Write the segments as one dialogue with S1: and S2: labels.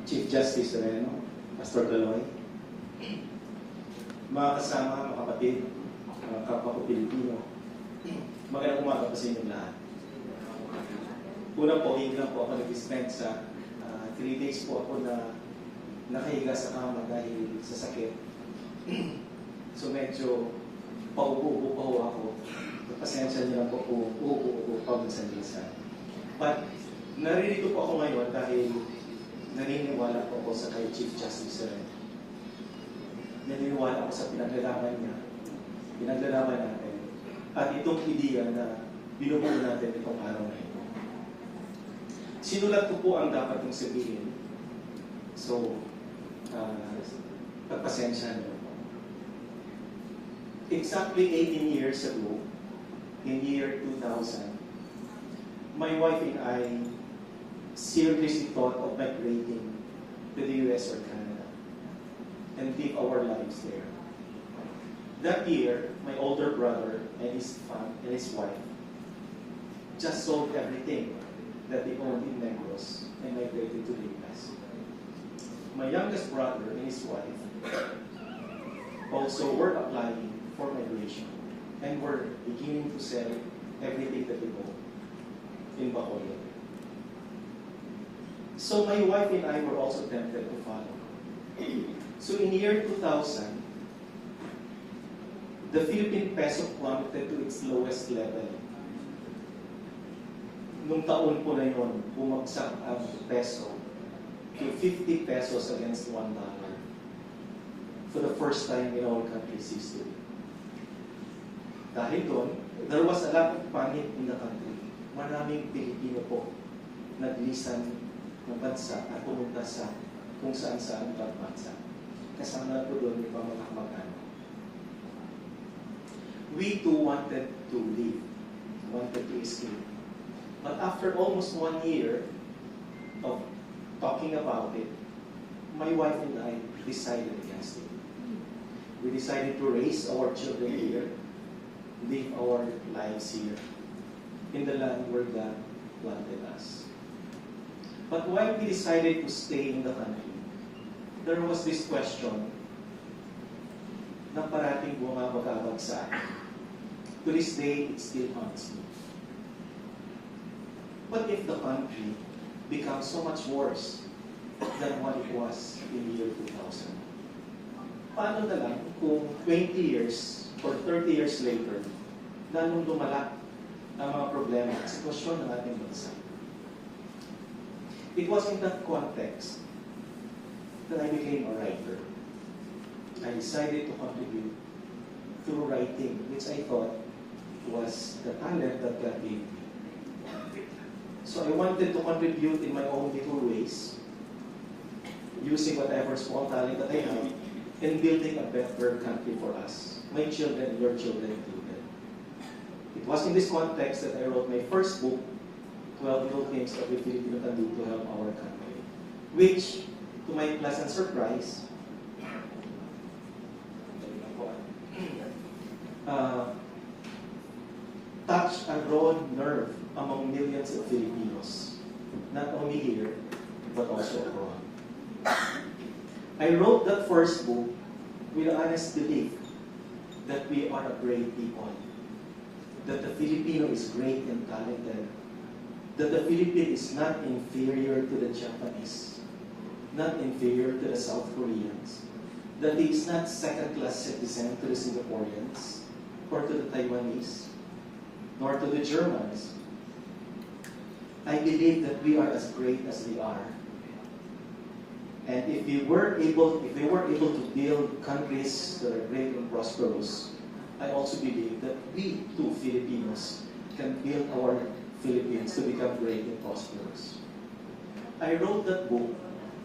S1: Chief Justice Reno, Pastor Daloy, mga kasama, mga kapatid, mga kapwa ko Pilipino, magandang umaga pa sa inyong lahat. Una po, hindi lang po ako nag-spend sa 3 days po ako na nakahiga sa kama dahil sa sakit. So medyo paupo-upo pa ho ako. Pasensya niyo lang po kung uupo pa minsan-minsan. But naririto po ako ngayon dahil naniniwala po ako sa kay Chief Justice Reno. Naniniwala ako sa pinaglalaban niya, pinaglalaban natin, at itong ideya na binubuo natin itong araw na ito. Sinulat ko po ang dapat kong sabihin. So, pagpasensya niyo. Exactly 18 years ago, in year 2000, my wife and I seriously thought of migrating to the US or Canada and live our lives there. That year, my older brother and his wife just sold everything that they owned in Negros and migrated to the US. My youngest brother and his wife also were applying for migration and were beginning to sell everything that they owned in Bacolod. So my wife and I were also tempted to follow. So in year 2000, the Philippine peso plummeted to its lowest level. Nung taon po na yun, bumagsak ang peso to 50 pesos against $1 for the first time in our country's history. Dahil doon, there was a lot of panic in the country. Maraming Pilipino po naglisan ng bansa at pumunta sa kung saan-saan ang bansa. Kasama po doon yung mga kamag-anak. We too wanted to leave, wanted to escape. But after almost 1 year of talking about it, my wife and I decided against it. We decided to raise our children here, live our lives here, in the land where God planted us. But while we decided to stay in the country, there was this question na parating bumabagabag sa akin. To this day, it still haunts me. What if the country becomes so much worse than what it was in the year 2000? Paano na lang kung 20 years or 30 years later, lalong lumala ang mga problema at sitwasyon ng ating bansa? It was in that context that I became a writer. I decided to contribute through writing, which I thought was the talent that God gave me. So I wanted to contribute in my own little ways, using whatever small talent that I have, in building a better country for us, my children, your children included. It was in this context that I wrote my first book, 12 Little Things Every Filipino Can Do to Help Our Country, which, to my pleasant surprise, touched a broad nerve among millions of Filipinos, not only here, but also abroad. I wrote that first book with an honest belief that we are a great people, that the Filipino is great and talented, that the Philippines is not inferior to the Japanese, not inferior to the South Koreans, that it is not second-class citizen to the Singaporeans, or to the Taiwanese, nor to the Germans. I believe that we are as great as they are. And if we were able to build countries that are great and prosperous, I also believe that we too, Filipinos, can build our Philippines to become great and prosperous. I wrote that book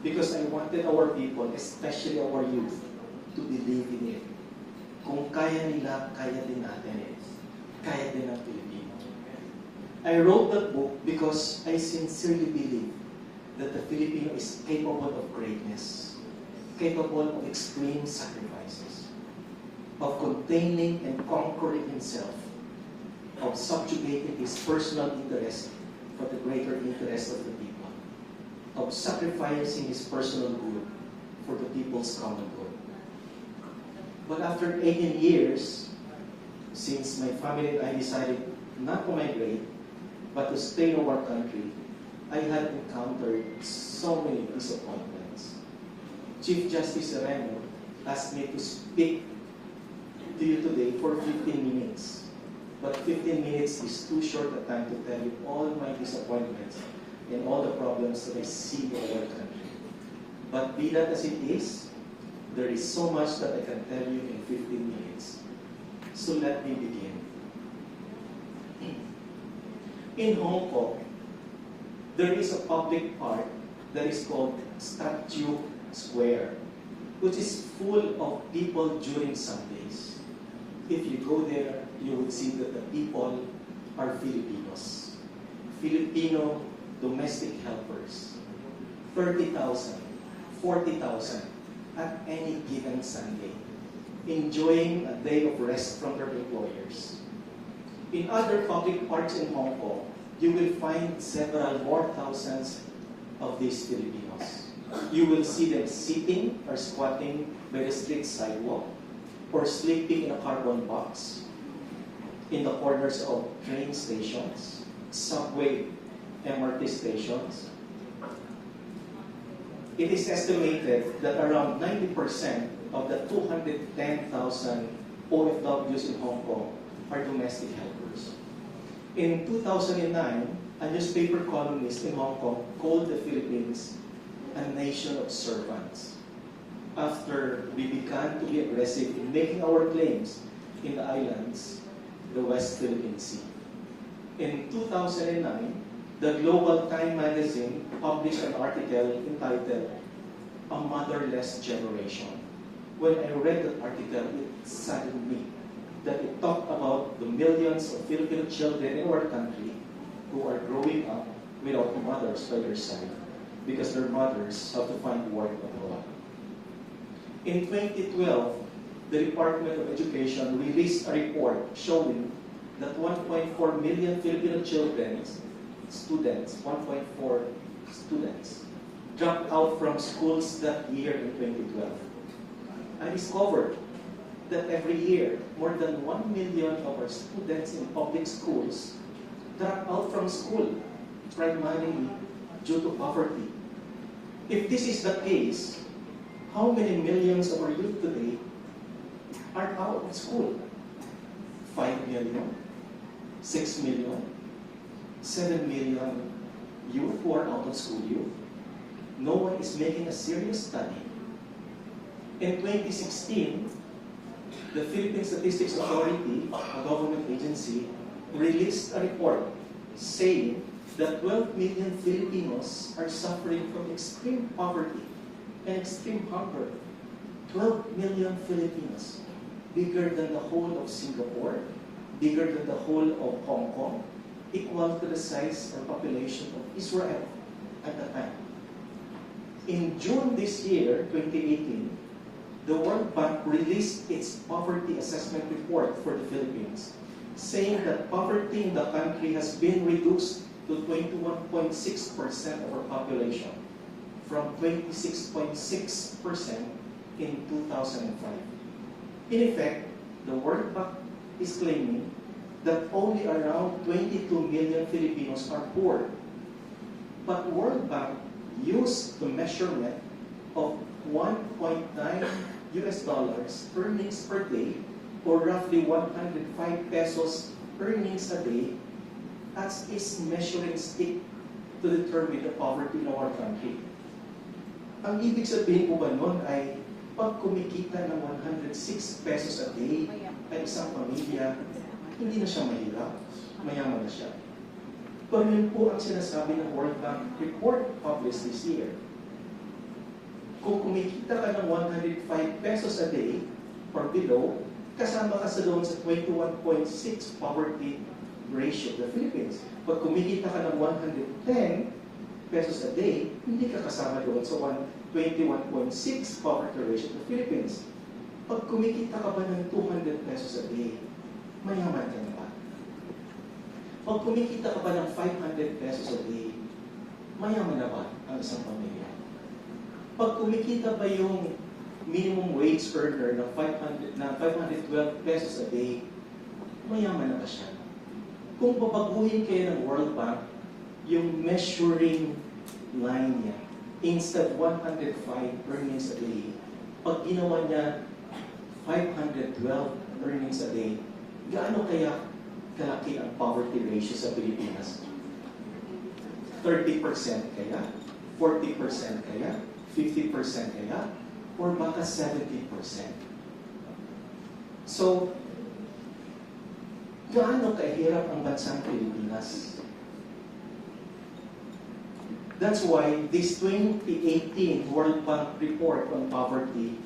S1: because I wanted our people, especially our youth, to believe in it. Kung kaya nila, kaya din natin. Kaya din ng Pilipino. I wrote that book because I sincerely believe that the Filipino is capable of greatness, capable of extreme sacrifices, of containing and conquering himself, of subjugating his personal interest for the greater interest of the people. of sacrificing his personal good for the people's common good. But after 18 years, since my family and I decided not to migrate, but to stay in our country, I had encountered so many disappointments. Chief Justice Sereno asked me to speak to you today for 15 minutes. But 15 minutes is too short a time to tell you all my disappointments and all the problems that I see in our country. But be that as it is, there is so much that I can tell you in 15 minutes. So let me begin. In Hong Kong, there is a public park that is called Statue Square, which is full of people during Sundays. If you go there, you would see that the people are Filipinos. Filipino domestic helpers. 30,000, 40,000 at any given Sunday, enjoying a day of rest from their employers. In other public parks in Hong Kong, you will find several more thousands of these Filipinos. You will see them sitting or squatting by the street sidewalk or sleeping in a cardboard box in the corners of train stations, subway, MRT stations. It is estimated that around 90% of the 210,000 OFWs in Hong Kong are domestic helpers. In 2009, a newspaper columnist in Hong Kong called the Philippines a nation of servants after we began to be aggressive in making our claims in the islands, the West Philippine Sea. In 2009, the Global Time magazine published an article entitled "A Motherless Generation." When I read that article, it saddened me that it talked about the millions of Filipino children in our country who are growing up without mothers by their side because their mothers have to find work abroad. In 2012, the Department of Education released a report showing that 1.4 million Filipino children, students, 1.4 students, dropped out from schools that year in 2012. I discovered that every year, more than 1 million of our students in public schools drop out from school, primarily due to poverty. If this is the case, how many millions of our youth today are out of school? 5 million, 6 million, 7 million youth who are out of school youth. No one is making a serious study. In 2016, the Philippine Statistics Authority, a government agency, released a report saying that 12 million Filipinos are suffering from extreme poverty and extreme hunger. 12 million Filipinos, bigger than the whole of Singapore, bigger than the whole of Hong Kong, equal to the size or population of Israel at the time. In June this year, 2018, the World Bank released its poverty assessment report for the Philippines, saying that poverty in the country has been reduced to 21.6% of our population, from 26.6% in 2005. In effect, the World Bank is claiming that only around 22 million Filipinos are poor. But World Bank used the measurement of $1.9 earnings per day, or roughly 105 pesos earnings a day, as its measuring stick to determine the poverty in our country. Ang ibig sabihin po ba nun ay pag kumikita ng 106 pesos a day ay isang pamilya, hindi na siya mahirap, mayaman na siya. Pero yun po ang sinasabi ng World Bank report published this year. Kung kumikita ka ng 105 pesos a day or below, kasama ka sa doon sa 21.6 poverty ratio of the Philippines. Pag kumikita ka ng 110 pesos a day, hindi ka kasama doon sa 21.6 poverty ratio of the Philippines. Pag kumikita ka ba ng 200 pesos a day, mayaman ka na ba? Pag kumikita ka ba ng 500 pesos a day, mayaman na ba ang isang pamilya? Pag kumikita ba yung minimum wage earner ng 512 pesos a day, mayaman na ba siya? Kung babaguhin kayo ng World Bank, yung measuring line niya, instead 105 earnings a day, pag ginawa niya 512 earnings a day, gaano kaya kalaki ang poverty ratio sa Pilipinas? 30% kaya? 40% kaya? 50% kaya? Or baka 70%? So, gaano kahirap ang bansang Pilipinas? That's why this 2018 World Bank report on poverty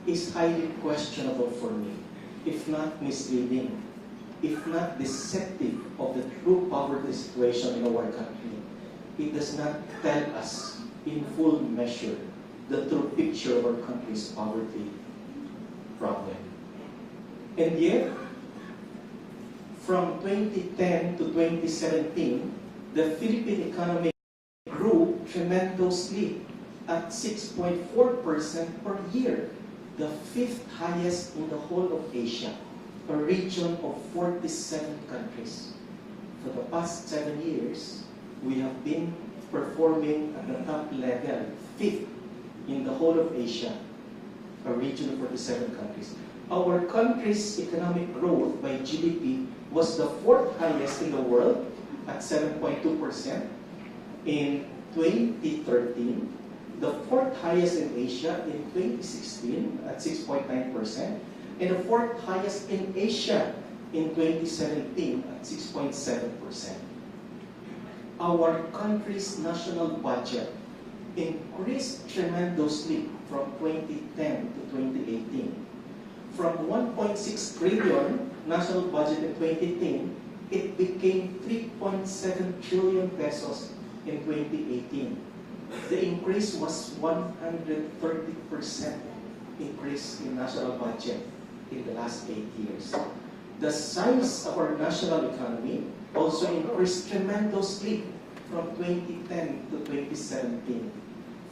S1: is highly questionable for me, if not misleading, if not deceptive of the true poverty situation in our country. It does not tell us in full measure the true picture of our country's poverty problem. And yet, from 2010 to 2017, the Philippine economy grew tremendously at 6.4% per year, the fifth highest in the whole of Asia, a region of 47 countries. For the past 7 years, we have been performing at the top level, fifth in the whole of Asia, a region of 47 countries. Our country's economic growth by GDP was the fourth highest in the world at 7.2%. In 2013, the fourth highest in Asia in 2016 at 6.9%, and the fourth highest in Asia in 2017 at 6.7%. Our country's national budget increased tremendously from 2010 to 2018. From 1.6 trillion national budget in 2010, it became 3.7 trillion pesos in 2018. The increase was 130% increase in national budget in the last 8 years. The size of our national economy also increased tremendously from 2010 to 2017.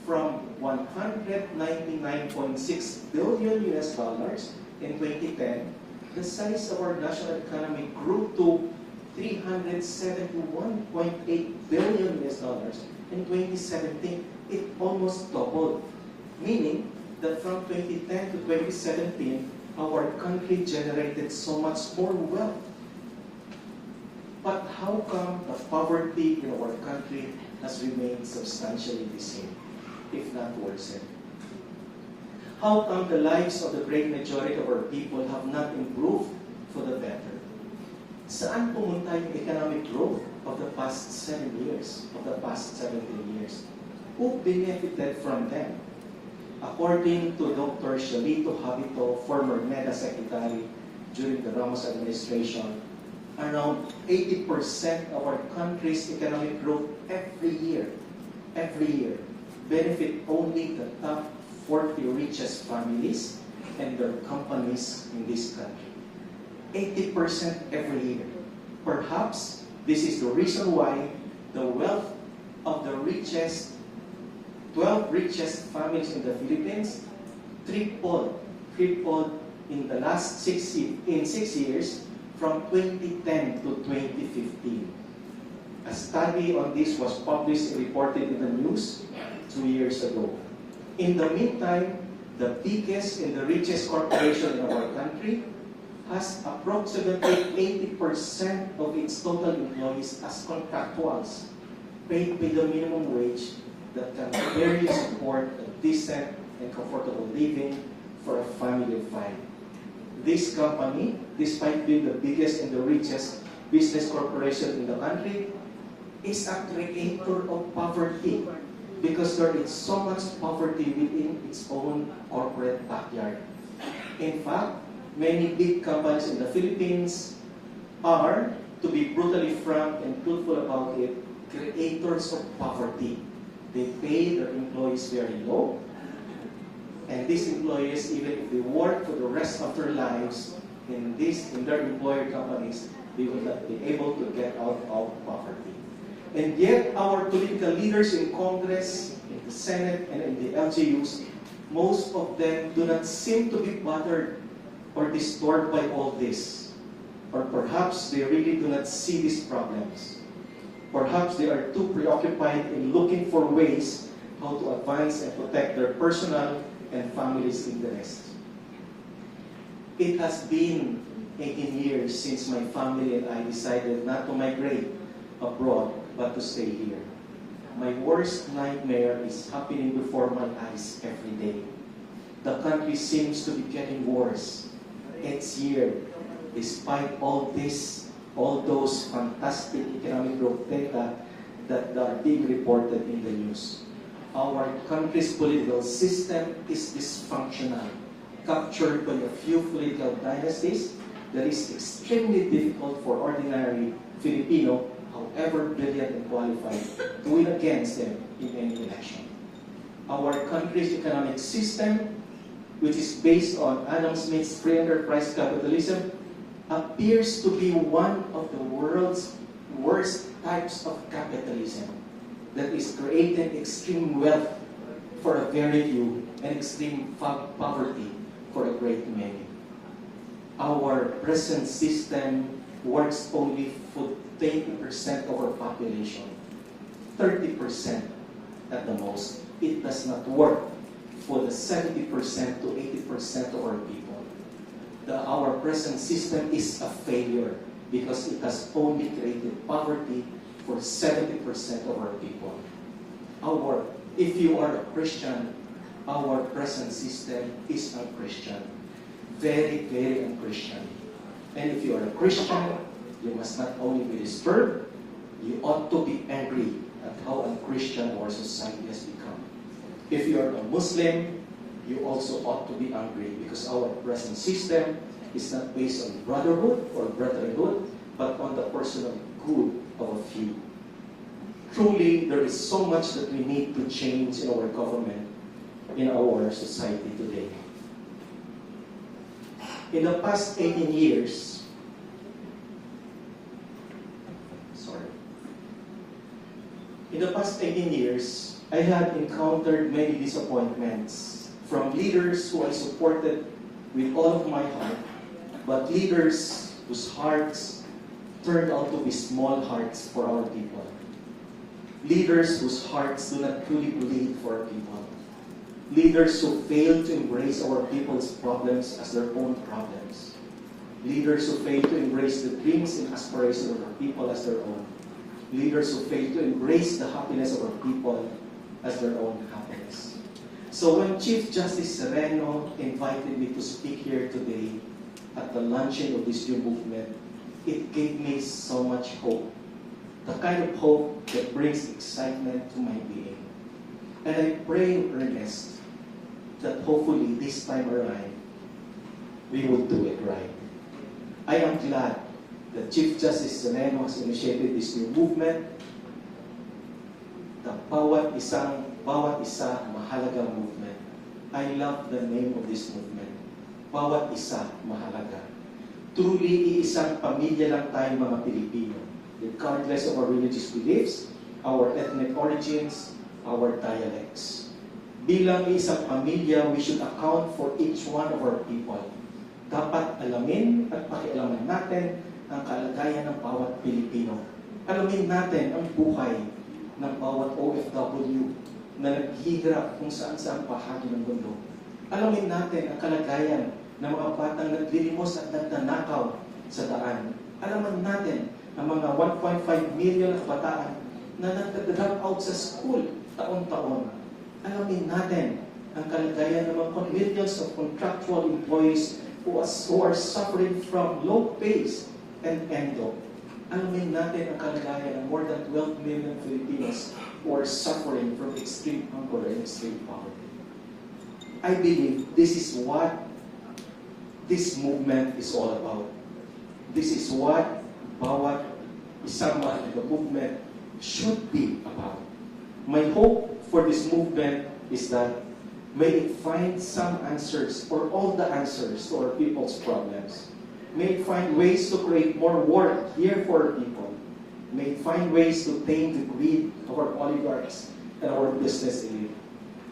S1: From 199.6 billion US dollars in 2010, the size of our national economy grew to 371.8 billion US dollars. In 2017, it almost doubled, meaning that from 2010 to 2017, our country generated so much more wealth. But how come the poverty in our country has remained substantially the same, if not worsened? How come the lives of the great majority of our people have not improved for the better? Saan pumunta yung economic growth of the past 7 years, of the past 17 years? Who benefited from them? According to Dr. Shalito Habito, former MEDA Secretary during the Ramos administration, around 80% of our country's economic growth every year, benefit only the top 40 richest families and their companies in this country. 80% every year. Perhaps this is the reason why the wealth of the 12 richest families in the Philippines tripled in the last 6 years from 2010 to 2015. A study on this was published and reported in the news 2 years ago. In the meantime, the biggest and the richest corporation in our country has approximately 80% of its total employees as contractuals, paid the minimum wage that can barely support a decent and comfortable living for a family of 5. This company, despite being the biggest and the richest business corporation in the country, is a creator of poverty because there is so much poverty within its own corporate backyard. In fact, many big companies in the Philippines are, to be brutally frank and truthful about it, creators of poverty. They pay their employees very low, and these employees, even if they work for the rest of their lives in their employer companies, they will not be able to get out of poverty. And yet, our political leaders in Congress, in the Senate, and in the LGUs, most of them do not seem to be bothered or disturbed by all this. Or perhaps they really do not see these problems. Perhaps they are too preoccupied in looking for ways how to advance and protect their personal and family's interests. It has been 18 years since my family and I decided not to migrate abroad, but to stay here. My worst nightmare is happening before my eyes every day. The country seems to be getting worse each year, despite all this, all those fantastic economic growth data that are being reported in the news. Our country's political system is dysfunctional, captured by a few political dynasties that is extremely difficult for ordinary Filipino, however brilliant and qualified, to win against them in any election. Our country's economic system, which is based on Adam Smith's free enterprise capitalism, appears to be one of the world's worst types of capitalism that is creating extreme wealth for a very few and extreme poverty for a great many. Our present system works only for 20% of our population, 30% at the most. It does not work for the 70% to 80% of our people. Our present system is a failure because it has only created poverty for 70% of our people. If you are a Christian, our present system is unchristian. Very, very unchristian. And if you are a Christian, you must not only be disturbed, you ought to be angry at how unchristian our society has become. If you are a Muslim, you also ought to be angry because our present system is not based on brotherhood or brotherhood, but on the personal good of a few. Truly, there is so much that we need to change in our government, in our society today. In the past 18 years, I had encountered many disappointments from leaders who I supported with all of my heart, but leaders whose hearts turned out to be small hearts for our people. Leaders whose hearts do not truly bleed for our people. Leaders who fail to embrace our people's problems as their own problems. Leaders who fail to embrace the dreams and aspirations of our people as their own. Leaders who fail to embrace the happiness of our people as their own happiness. So when Chief Justice Sereno invited me to speak here today at the launching of this new movement, it gave me so much hope. The kind of hope that brings excitement to my being. And I pray in earnest that hopefully this time around, we will do it right. I am glad that Chief Justice Sereno has initiated this new movement, the Bawat Isa Mahalaga movement. I love the name of this movement, Bawat Isa Mahalaga. Truly, iisang pamilya lang tayo mga Pilipino, regardless of our religious beliefs, our ethnic origins, our dialects. Bilang isang pamilya, we should account for each one of our people. Dapat alamin at pakialaman natin ang kalagayan ng bawat Pilipino. Alamin natin ang buhay ng bawat OFW na naghihirap kung saan-saan bahagi ng mundo. Alamin natin ang kalagayan ng mga batang naglilimos at nagnanakaw sa daan. Alamin natin ang mga 1.5 million na kabataan na nag-drop out sa school taon-taon. Alamin natin ang kalagayan ng mga millions of contractual employees who are suffering from low pays and endo. Alamin natin ang kalagayan ng more than 12 million Filipinos who are suffering from extreme hunger and extreme poverty. I believe this is what this movement is all about. This is what Bawat Isa Mahalaga movement should be about. My hope for this movement is that may it find some answers or all the answers to our people's problems. May it find ways to create more work here for our people. May it find ways to tame the greed of our oligarchs and our business elite.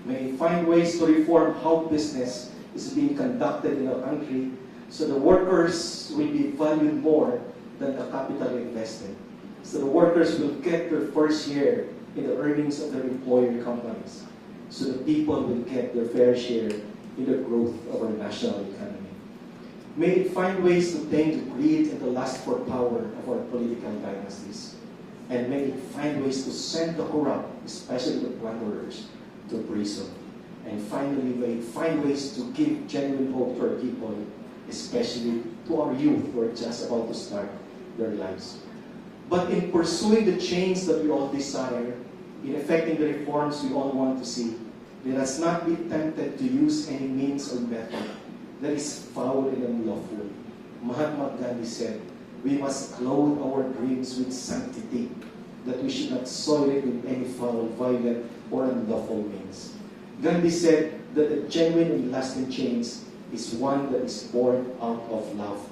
S1: May it find ways to reform how business is being conducted in our country so the workers will be valued more than the capital invested. So the workers will get their first share in the earnings of their employer companies. So the people will get their fair share in the growth of our national economy. May it find ways to tame the greed and the lust for power of our political dynasties. And may it find ways to send the corrupt, especially the plunderers, to prison. And finally, may it find ways to give genuine hope to our people, especially to our youth who are just about to start their lives. But in pursuing the change that we all desire, in effecting the reforms we all want to see, let us not be tempted to use any means or method that is foul and unlawful. Mahatma Gandhi said, we must clothe our dreams with sanctity, that we should not soil it with any foul, violent, or unlawful means. Gandhi said that a genuine and lasting change is one that is born out of love.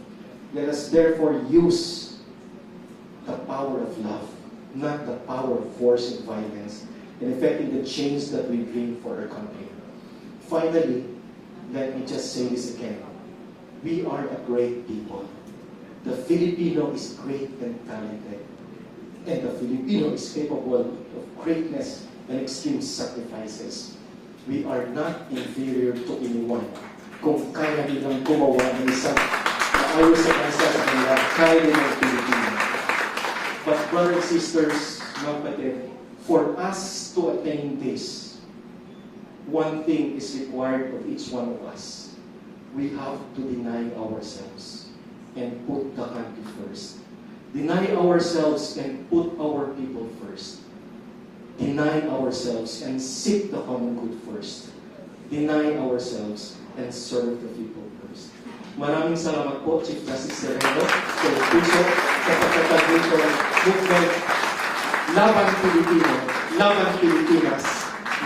S1: Let us therefore use the power of love, not the power of force and violence, in effecting the change that we dream for our country. Finally, let me just say this again. We are a great people. The Filipino is great and talented. And the Filipino is capable of greatness and extreme sacrifices. We are not inferior to anyone. Kung kaya nilang gumawa ng isang maayos sa bansa sa kanila, kaya nilang Pilipino. But brothers and sisters, mga kapatid, for us to attain this, one thing is required of each one of us. We have to deny ourselves and put the country first. Deny ourselves and put our people first. Deny ourselves and seek the common good first. Deny ourselves and serve the people first. Maraming salamat po, Chief Justice Sereno, sa puso sa pagtatag nito movement Laban Pilipino, Laban Pilipinas,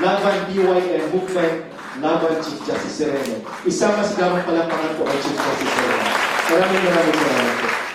S1: Laban BYM movement, Laban Chief Justice Sereno. Isama sa gamang palapangan po kay Chief Justice Sereno. Maraming salamat po.